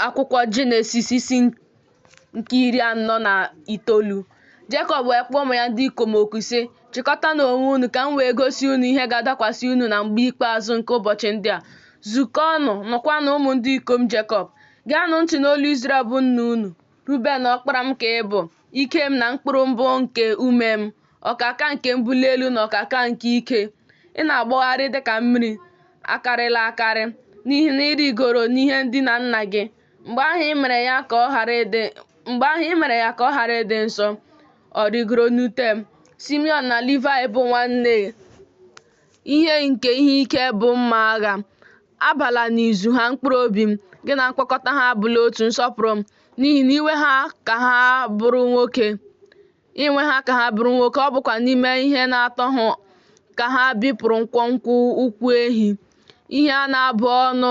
akwụkwọ Jenesis isi nke 49. Jekọb wee kpọọ ụmụ ya ndị ikom oku sị, chịkọtanụ onwe unu ka m wee gosi unu ihe ga-adakwasị unu na mgbe ikpeazụ nke ụbọchị ndị a. Zukọọnụ, nụkwanụ ụmụ ndị ikom Jekọb. Gaanụ ntị n'olu Izrel bụ nna unu. Ruben ọkpara m ka ị bụ, ike m na mkpụrụ mbụ nke ume m, ọkaka nke mbuli elu na ọkaka nke ike. Ị na-agbagharị dịka mmiri, akarịla akarị, n'ihi na ị rigoro n'ihe ndina nna gị. Mgbe ahụ ị mere ya ka ọ ghara ịdị nsọ, ọ rigoro n'ute m. Simeon na Livayị bụ nwanne, ihe nke ihe ike bụ mma agha. Abala n'izu ha mkpụrụ obi m, gị na mkpọkọta ha abụla otu nsọpụrụ m. N'ihi na inwe ha ka ha bụrụ nwoke, ọ bụkwa n'ime ihe na-atọ ha ka ha bipụrụ nkwonkwo ụkwụ ehi. Ihe a na-abụ ọnụ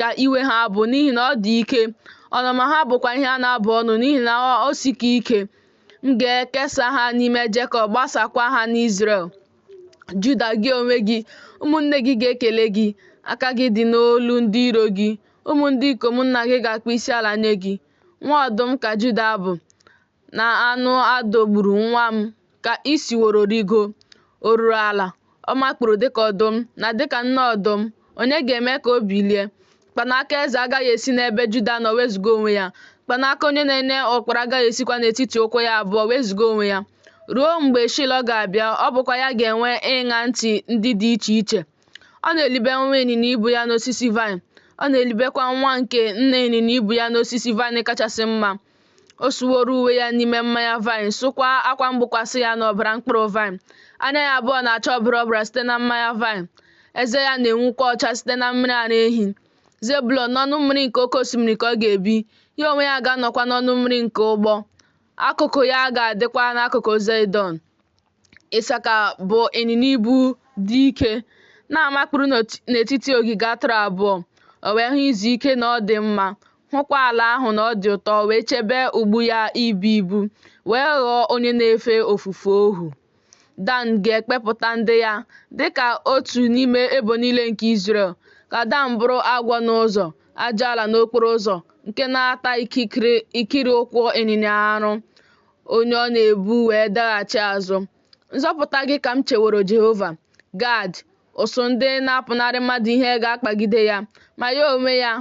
ka iwe ha bụ, n'ihi na ọ dị ike. Ọnụma ha bụkwa ihe a na-abụ ọnụ, n'ihi na o sika ike. M ga-ekesa ha n'ime Jekọb, gbasakwa ha n'Izrel. Juda, gị onwe gị, ụmụnne gị ga-ekele gị. Aka gị dị n'olu ndị iro gị. Ụmụ ndị ikom nna gị ga-akpọ isi ala nye gị. Nwa ọdụm ka Juda bụ, na anụ adọgburu nwa m ka i siworo rigo. O ruru ala, ọ makpuru dịka ọdụm na dịka nne ọdụm. Onye ga-eme ka o bilie? Mkpanaka eze agaghị esi n'ebe Juda nọ wezuga onwe ya. Mkpanaka onye na-enye ụkpụrụ agaghị esikwa n'etiti ụkwụ ya abụọ wezuga onwe ya. Ruo mgbe Shilo ga-abịa, ọ bụkwa ya ga-enwe ịṅa ntị ndị dị iche iche. Ọ na-elibe nwa ịnyịnya ibu ya n'osisi vaịn. Ọ na-elibekwa nwa nke nne ịnyịnya ibu ya n'osisi vaịn kachasị mma. O suworo uwe ya n'ime mmanya vaịn, sụkwa akwa mgbokwasị ya n'ọbara mkpụrụ vaịn. Anya ya abụọ na-acha ọbara ọbara site na mmanya vaịn. Eze ya na-enwukwa ọcha site na mmiri ara ehi. Zebụlọn n'ọnụ mmiri nke oke osimiri ka ọ ga-ebi. Ya onwe ya ga-anọkwa n'ọnụ mmiri nke ụgbọ. Akụkụ ya ga-adịkwa n'akụkụ Zedọn. Isaka bụ ịnyịnya ibu dị ike, na-amakpuru n'etiti ogige atụrụ abụọ. O wee hụ izu ike na ọ dị mma, hụkwa ala ahụ na ọ dị ụtọ, wee chebe ugbu ya ibu, wee ghọọ onye na-efe ofufe ohu. Dan ga-ekpepụta ndị ya dịka otu n'ime ebo niile nke Izrel. Ka Dan bụrụ agwọ n'ụzọ, ajala n'okporo ụzọ, nke na-ata ikiri ụkwụ ịnyịnya arụ, onye ọ na-ebu wee daghachi azụ. Nzọpụta gị ka m cheworo Jehova. Gad, ụsụ ndị na-apụnara mmadụ ihe ga-akpagide ya, ma ya onwe ya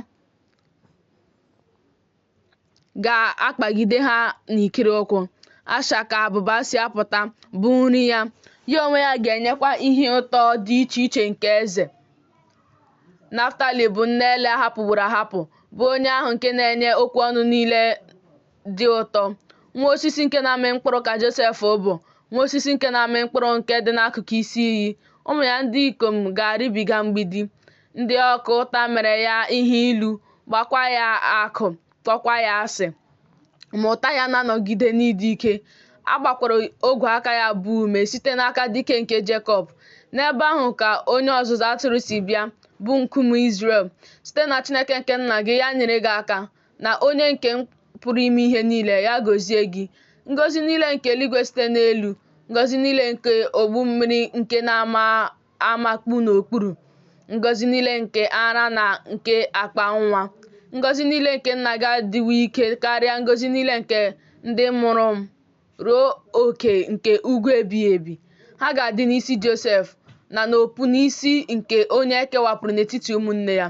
ga-akpagide ha n'ikiri ụkwụ. Asha ka abụba si apụta, bụ nri ya. Ya onwe ya ga-enyekwa ihe ụtọ dị iche iche nke eze. Naftali bụ nne ele ahapụgburu ahapụ, bụ onye ahụ nke na-enye okwu ọnụ niile dị ụtọ. Nwa osisi nke na-amị mkpụrụ ka Josef bụ, nwa osisi nke na-amị mkpụrụ nke dị n'akụkụ isi iyi. Ụmụ ya ndị ikom ga-arịbiga mgbidi. Ndị ọka ụta mere ya ihe ilu, gbakwa ya akụ, kpọkwa ya asị. Ma ụta ya na-anọgide n'ịdị ike. A gbakwara ogwe aka ya bụ ume site n'aka dike nke Jekọb. N'ebe ahụ ka onye ọzụzụ atụrụ si bịa, bụ nkume Izrel. Site na Chineke nke nna gị, ya nyere gị aka, na onye nke pụrụ ime ihe niile, ya gọzie gị. Ngọzi niile nke eluigwe site n'elu, ngọzi niile nke ogbu mmiri nke na-amakpu n'okpuru, ngọzi niile nke ara na nke akpa nwa. Ngọzi niile nke nna gị adịwo ike karịa ngọzi niile nke ndị mụrụ m, ruo oke nke ugwu ebighị ebi. Ha ga-adị n'isi Josef, na n'opu n'isi nke onye ekewapụrụ n'etiti ụmụnne ya.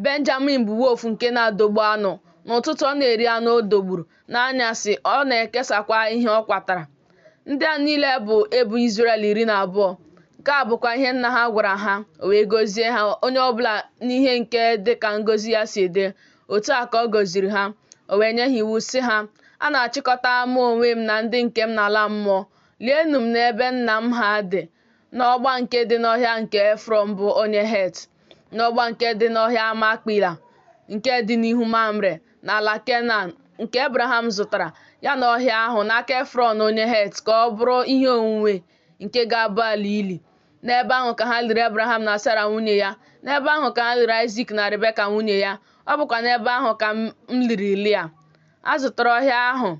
Benjamin bụ wolf nke na-adọgbu anụ. N'ụtụtụ ọ na-eri anụ o dogburu, n'anyasị ọ na-ekesakwa ihe ọ kwatara. Ndị a niile bụ ebo Izrel 12. Nke a bụkwa ihe nna ha gwara ha, o wee gọzie ha, onye ọbụla n'ihe nke dịka ngọzi ya si dị. Otu a ka ọ gọziri ha. O wee nye ha iwu sị ha, a na-achịkọta mụ onwe m na ndị nke m n'ala mmụọ. Lienụ m n'ebe nna m ha dị, n'ọgba nke dị n'ọhịa nke Efrọn bụ onye Het, n'ọgba nke dị n'ọhịa Makpela, nke dị n'ihu Mamre, n'ala Kenan, nke Abraham zụtara, ya na ọhịa ahụ n'aka Efrọn onye Het, ka ọ bụrụ ihe onwunwe nke ga-abụ ala ili. N'ebe ahụ ka ha liri Abraham na Sara nwunye ya. N'ebe ahụ ka ha liri Aịzik na Rebeka nwunye ya. Ọ bụkwa n'ebe ahụ ka m liri Lia. A zụtara ọhịa ahụ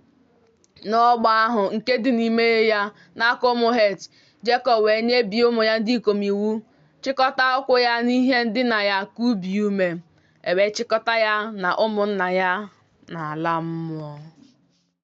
na ọgba ahụ nke dị n'ime ya n'aka ụmụ Het. Jekọb wee nyebie ụmụ ya ndị ikom iwu, chịkọta ụkwụ ya n'ihe ndina ya ka ubie ume. wee chịkọta ya na ụmụnna ya n'ala mmụọ.